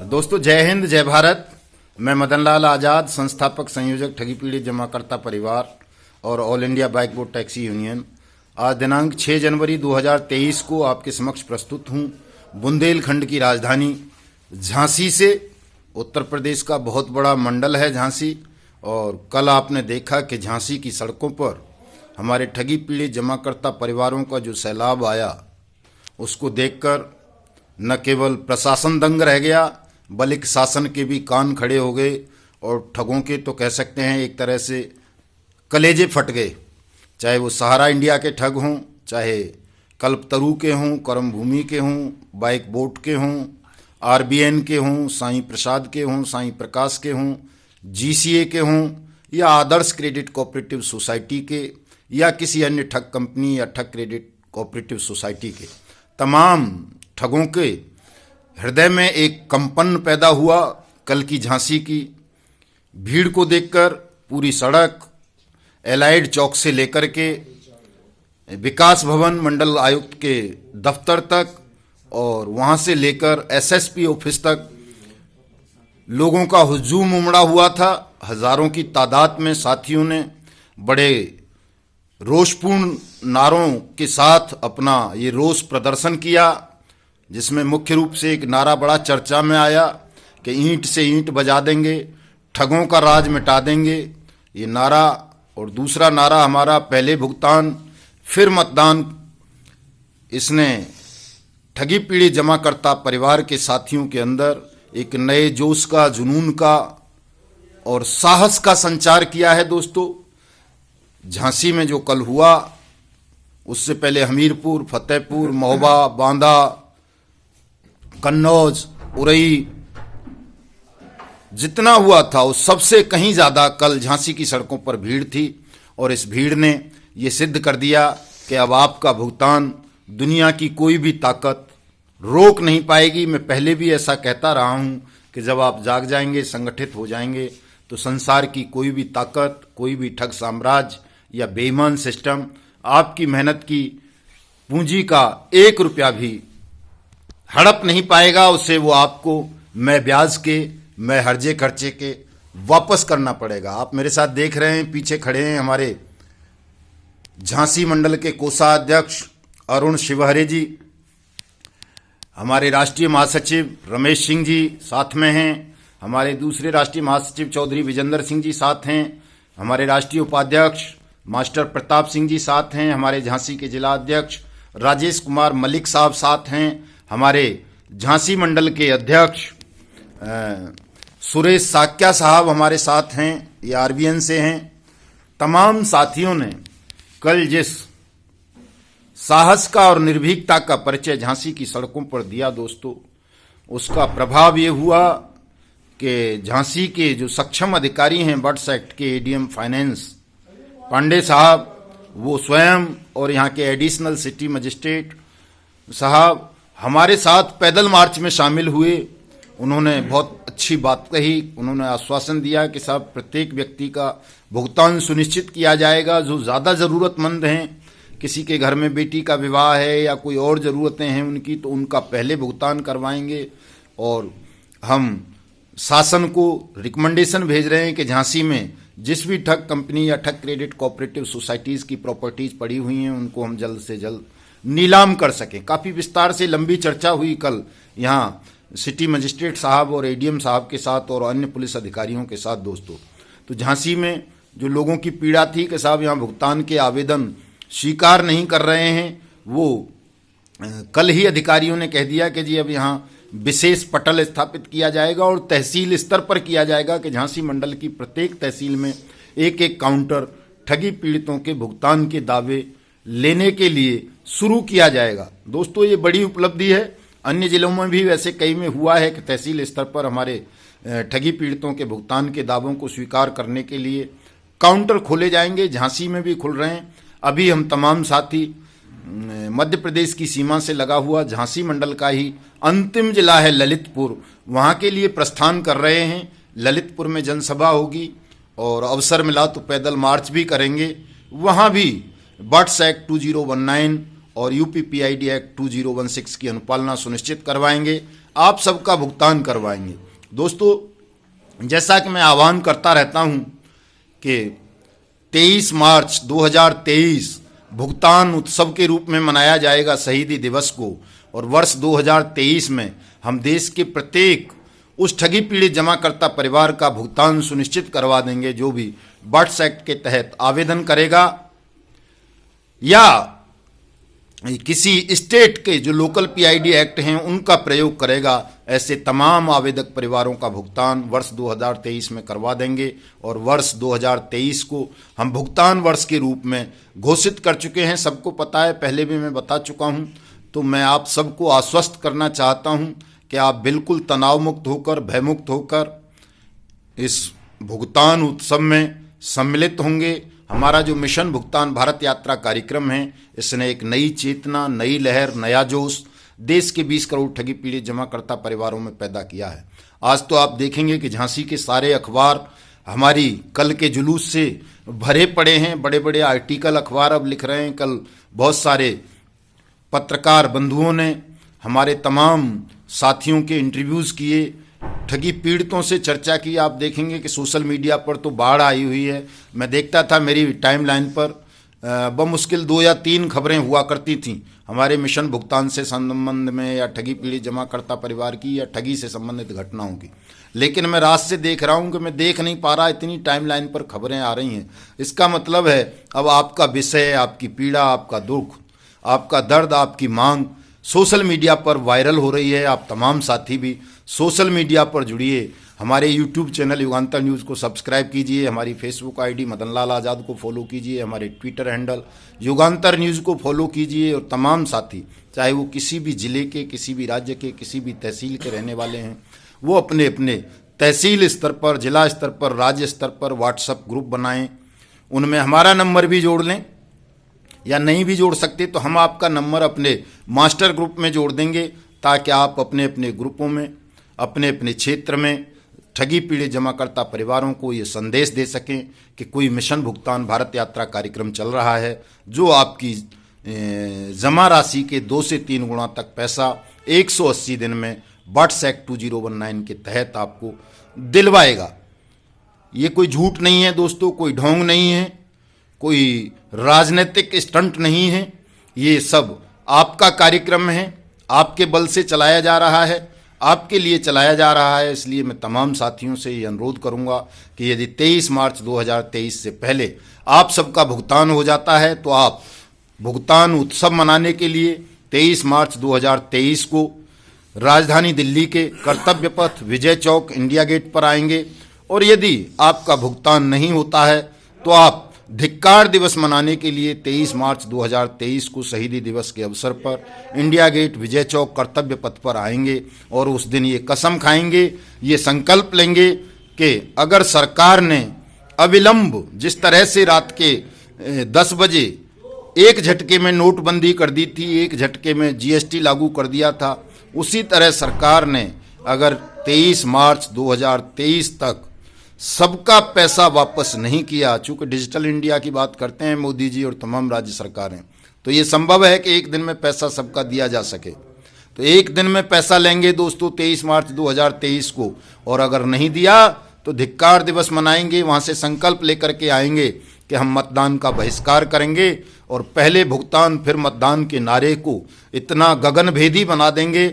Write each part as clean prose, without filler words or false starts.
दोस्तों जय हिंद जय भारत। मैं मदन लाल आज़ाद, संस्थापक संयोजक ठगी पीड़ित जमाकर्ता परिवार और all India bike board taxi union, आज दिनांक 6 जनवरी 2023 को आपके समक्ष प्रस्तुत हूँ। बुंदेलखंड की राजधानी झांसी से, उत्तर प्रदेश का बहुत बड़ा मंडल है झांसी। और कल आपने देखा कि झांसी की सड़कों पर हमारे ठगी पीड़ित जमाकर्ता परिवारों का जो सैलाब आया, उसको देखकर न केवल प्रशासन दंग रह गया बल्कि शासन के भी कान खड़े हो गए और ठगों के तो कह सकते हैं एक तरह से कलेजे फट गए। चाहे वो सहारा इंडिया के ठग हों, चाहे कल्पतरू के हों, कर्म भूमि के हों, बाइक बोट के हों, आरबीएन के हों, साईं प्रसाद के हों, साईं प्रकाश के हों, जीसीए के हों, या आदर्श क्रेडिट कोऑपरेटिव सोसाइटी के, या किसी अन्य ठग कंपनी या ठग क्रेडिट कोऑपरेटिव सोसाइटी के, तमाम ठगों के हृदय में एक कंपन पैदा हुआ। कल की झांसी की भीड़ को देखकर पूरी सड़क एलाइड चौक से लेकर के विकास भवन मंडल आयुक्त के दफ्तर तक और वहां से लेकर एसएसपी ऑफिस तक लोगों का हुजूम उमड़ा हुआ था। हजारों की तादाद में साथियों ने बड़े रोषपूर्ण नारों के साथ अपना ये रोष प्रदर्शन किया, जिसमें मुख्य रूप से एक नारा बड़ा चर्चा में आया कि ईंट से ईंट बजा देंगे, ठगों का राज मिटा देंगे, ये नारा। और दूसरा नारा हमारा पहले भुगतान फिर मतदान। इसने ठगी पीड़ित जमाकर्ता परिवार के साथियों के अंदर एक नए जोश का, जुनून का और साहस का संचार किया है। दोस्तों झांसी में जो कल हुआ, उससे पहले हमीरपुर, फतेहपुर, महोबा, बांदा, कन्नौज, उरई, जितना हुआ था उस सबसे कहीं ज़्यादा कल झांसी की सड़कों पर भीड़ थी। और इस भीड़ ने ये सिद्ध कर दिया कि अब आपका भुगतान दुनिया की कोई भी ताकत रोक नहीं पाएगी। मैं पहले भी ऐसा कहता रहा हूँ कि जब आप जाग जाएंगे, संगठित हो जाएंगे, तो संसार की कोई भी ताकत, कोई भी ठग साम्राज्य या बेईमान सिस्टम आपकी मेहनत की पूंजी का 1 रुपया भी हड़प नहीं पाएगा। उसे वो आपको मैं ब्याज के, मैं हर्जे खर्चे के वापस करना पड़ेगा। आप मेरे साथ देख रहे हैं, पीछे खड़े हैं हमारे झांसी मंडल के कोषाध्यक्ष अरुण शिवहरे जी, हमारे राष्ट्रीय महासचिव रमेश सिंह जी साथ में हैं, हमारे दूसरे राष्ट्रीय महासचिव चौधरी विजेंद्र सिंह जी साथ हैं, हमारे राष्ट्रीय उपाध्यक्ष मास्टर प्रताप सिंह जी साथ हैं, हमारे झांसी के जिला अध्यक्ष राजेश कुमार मलिक साहब साथ हैं, हमारे झांसी मंडल के अध्यक्ष सुरेश साक्या साहब हमारे साथ हैं, ये आरबीएन से हैं। तमाम साथियों ने कल जिस साहस का और निर्भीकता का परिचय झांसी की सड़कों पर दिया दोस्तों, उसका प्रभाव ये हुआ कि झांसी के जो सक्षम अधिकारी हैं बर्ड्स एक्ट के एडीएम फाइनेंस पांडे साहब, वो स्वयं और यहाँ के एडिशनल सिटी मजिस्ट्रेट साहब हमारे साथ पैदल मार्च में शामिल हुए। उन्होंने बहुत अच्छी बात कही, उन्होंने आश्वासन दिया कि साहब प्रत्येक व्यक्ति का भुगतान सुनिश्चित किया जाएगा। जो ज़्यादा ज़रूरतमंद हैं, किसी के घर में बेटी का विवाह है या कोई और ज़रूरतें हैं उनकी, तो उनका पहले भुगतान करवाएंगे। और हम शासन को रिकमेंडेशन भेज रहे हैं कि झांसी में जिस भी ठग कंपनी या ठग क्रेडिट कोऑपरेटिव सोसाइटीज़ की प्रॉपर्टीज़ पड़ी हुई हैं, उनको हम जल्द से जल्द नीलाम कर सकें। काफ़ी विस्तार से लंबी चर्चा हुई कल यहाँ सिटी मजिस्ट्रेट साहब और एडीएम साहब के साथ और अन्य पुलिस अधिकारियों के साथ। दोस्तों तो झांसी में जो लोगों की पीड़ा थी कि साहब यहाँ भुगतान के आवेदन स्वीकार नहीं कर रहे हैं, वो कल ही अधिकारियों ने कह दिया कि जी अब यहाँ विशेष पटल स्थापित किया जाएगा और तहसील स्तर पर किया जाएगा कि झांसी मंडल की प्रत्येक तहसील में एक एक काउंटर ठगी पीड़ितों के भुगतान के दावे लेने के लिए शुरू किया जाएगा। दोस्तों ये बड़ी उपलब्धि है। अन्य जिलों में भी वैसे कई में हुआ है कि तहसील स्तर पर हमारे ठगी पीड़ितों के भुगतान के दावों को स्वीकार करने के लिए काउंटर खोले जाएंगे। झांसी में भी खुल रहे हैं। अभी हम तमाम साथी मध्य प्रदेश की सीमा से लगा हुआ झांसी मंडल का ही अंतिम जिला है ललितपुर, वहाँ के लिए प्रस्थान कर रहे हैं। ललितपुर में जनसभा होगी और अवसर मिला तो पैदल मार्च भी करेंगे। वहाँ भी बर्ड्स एक्ट 2019 और यूपीपीआईडी एक्ट 2016 की अनुपालना सुनिश्चित करवाएंगे। आप सबका भुगतान करवाएंगे। दोस्तों, जैसा कि मैं आह्वान करता रहता हूं कि 23 मार्च 2023 भुगतान उत्सव के रूप में मनाया जाएगा शहीदी दिवस को, और वर्ष 2023 में हम देश के प्रत्येक उस ठगी पीड़ित जमाकर्ता परिवार का भुगतान सुनिश्चित करवा देंगे जो भी बर्ड्स एक्ट के तहत आवेदन करेगा या किसी स्टेट के जो लोकल पीआईडी एक्ट हैं उनका प्रयोग करेगा। ऐसे तमाम आवेदक परिवारों का भुगतान वर्ष 2023 में करवा देंगे, और वर्ष 2023 को हम भुगतान वर्ष के रूप में घोषित कर चुके हैं। सबको पता है, पहले भी मैं बता चुका हूं। तो मैं आप सबको आश्वस्त करना चाहता हूं कि आप बिल्कुल तनाव मुक्त होकर, भयमुक्त होकर इस भुगतान उत्सव में सम्मिलित होंगे। हमारा जो मिशन भुगतान भारत यात्रा कार्यक्रम है, इसने एक नई चेतना, नई लहर, नया जोश देश के 20 करोड़ ठगी पीड़ित जमाकर्ता परिवारों में पैदा किया है। आज तो आप देखेंगे कि झांसी के सारे अखबार हमारी कल के जुलूस से भरे पड़े हैं। बड़े बड़े आर्टिकल अखबार अब लिख रहे हैं। कल बहुत सारे पत्रकार बंधुओं ने हमारे तमाम साथियों के इंटरव्यूज़ किए, ठगी पीड़ितों से चर्चा की। आप देखेंगे कि सोशल मीडिया पर तो बाढ़ आई हुई है। मैं देखता था मेरी टाइमलाइन पर बमुश्किल 2 या 3 खबरें हुआ करती थीं हमारे मिशन भुगतान से संबंध में, या ठगी पीड़ित जमाकर्ता परिवार की, या ठगी से संबंधित घटनाओं की। लेकिन मैं रात से देख रहा हूं कि मैं देख नहीं पा रहा, इतनी टाइमलाइन पर खबरें आ रही हैं। इसका मतलब है अब आपका विषय, आपकी पीड़ा, आपका दुख, आपका दर्द, आपकी मांग सोशल मीडिया पर वायरल हो रही है। आप तमाम साथी भी सोशल मीडिया पर जुड़िए। हमारे यूट्यूब चैनल युगांतर न्यूज़ को सब्सक्राइब कीजिए, हमारी फेसबुक आईडी मदन लाल आज़ाद को फॉलो कीजिए, हमारे ट्विटर हैंडल युगांतर न्यूज़ को फॉलो कीजिए। और तमाम साथी, चाहे वो किसी भी ज़िले के, किसी भी राज्य के, किसी भी तहसील के रहने वाले हैं, वो अपने अपने तहसील स्तर पर, जिला स्तर पर, राज्य स्तर पर व्हाट्सएप ग्रुप बनाएं। उनमें हमारा नंबर भी जोड़ लें, या नहीं भी जोड़ सकते तो हम आपका नंबर अपने मास्टर ग्रुप में जोड़ देंगे, ताकि आप अपने अपने ग्रुपों में, अपने अपने क्षेत्र में ठगी पीड़ित जमाकर्ता परिवारों को ये संदेश दे सकें कि कोई मिशन भुगतान भारत यात्रा कार्यक्रम चल रहा है, जो आपकी जमा राशि के 2 से 3 गुना तक पैसा 180 दिन में बर्ड्स एक्ट 2019 के तहत आपको दिलवाएगा। ये कोई झूठ नहीं है दोस्तों, कोई ढोंग नहीं है, कोई राजनीतिक स्टंट नहीं है। ये सब आपका कार्यक्रम है, आपके बल से चलाया जा रहा है, आपके लिए चलाया जा रहा है। इसलिए मैं तमाम साथियों से ये अनुरोध करूंगा कि यदि 23 मार्च 2023 से पहले आप सबका भुगतान हो जाता है तो आप भुगतान उत्सव मनाने के लिए 23 मार्च 2023 को राजधानी दिल्ली के कर्तव्य पथ विजय चौक इंडिया गेट पर आएंगे। और यदि आपका भुगतान नहीं होता है तो आप धिक्कार दिवस मनाने के लिए 23 मार्च 2023 को शहीदी दिवस के अवसर पर इंडिया गेट विजय चौक कर्तव्य पथ पर आएंगे, और उस दिन ये कसम खाएंगे, ये संकल्प लेंगे कि अगर सरकार ने अविलंब जिस तरह से रात के 10 बजे एक झटके में नोटबंदी कर दी थी, एक झटके में जीएसटी लागू कर दिया था, उसी तरह सरकार ने अगर 23 मार्च 2023 तक सबका पैसा वापस नहीं किया, चूंकि डिजिटल इंडिया की बात करते हैं मोदी जी और तमाम राज्य सरकारें, तो ये संभव है कि एक दिन में पैसा सबका दिया जा सके। तो एक दिन में पैसा लेंगे दोस्तों 23 मार्च 2023 को, और अगर नहीं दिया तो धिक्कार दिवस मनाएंगे। वहाँ से संकल्प लेकर के आएंगे कि हम मतदान का बहिष्कार करेंगे, और पहले भुगतान फिर मतदान के नारे को इतना गगनभेदी बना देंगे,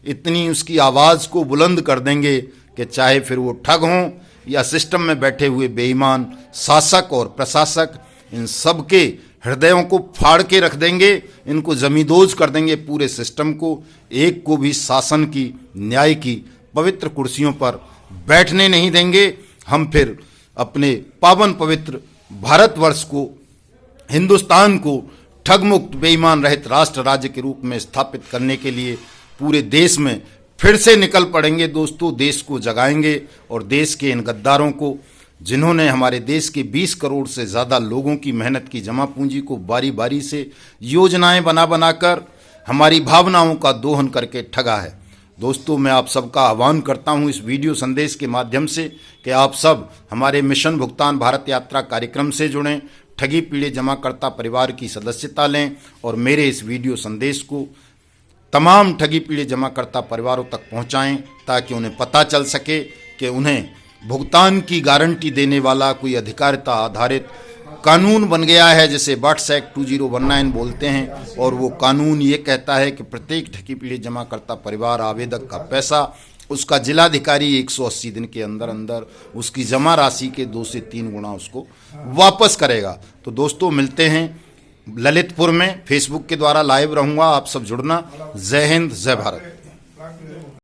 इतनी उसकी आवाज़ को बुलंद कर देंगे कि चाहे फिर वो ठग हों या सिस्टम में बैठे हुए बेईमान शासक और प्रशासक, इन सब के हृदयों को फाड़ के रख देंगे, इनको जमींदोज कर देंगे पूरे सिस्टम को। एक को भी शासन की, न्याय की पवित्र कुर्सियों पर बैठने नहीं देंगे। हम फिर अपने पावन पवित्र भारतवर्ष को, हिंदुस्तान को ठग मुक्त, बेईमान रहित राष्ट्र राज्य के रूप में स्थापित करने के लिए पूरे देश में फिर से निकल पड़ेंगे दोस्तों। देश को जगाएंगे और देश के इन गद्दारों को, जिन्होंने हमारे देश के 20 करोड़ से ज़्यादा लोगों की मेहनत की जमा पूंजी को बारी बारी से योजनाएं बना बनाकर हमारी भावनाओं का दोहन करके ठगा है। दोस्तों, मैं आप सबका आह्वान करता हूं इस वीडियो संदेश के माध्यम से कि आप सब हमारे मिशन भुगतान भारत यात्रा कार्यक्रम से जुड़ें, ठगी पीड़ित जमाकर्ता परिवार की सदस्यता लें, और मेरे इस वीडियो संदेश को तमाम ठगी पीड़ित जमाकर्ता परिवारों तक पहुंचाएं, ताकि उन्हें पता चल सके कि उन्हें भुगतान की गारंटी देने वाला कोई अधिकारिता आधारित कानून बन गया है, जिसे बट्स एक्ट 2019 बोलते हैं। और वो कानून ये कहता है कि प्रत्येक ठगी पीड़ित जमाकर्ता परिवार आवेदक का पैसा उसका जिलाधिकारी 180 दिन के अंदर अंदर उसकी जमा राशि के 2 से 3 गुना उसको वापस करेगा। तो दोस्तों, मिलते हैं ललितपुर में। फेसबुक के द्वारा लाइव रहूंगा, आप सब जुड़ना। जय हिंद, जय भारत।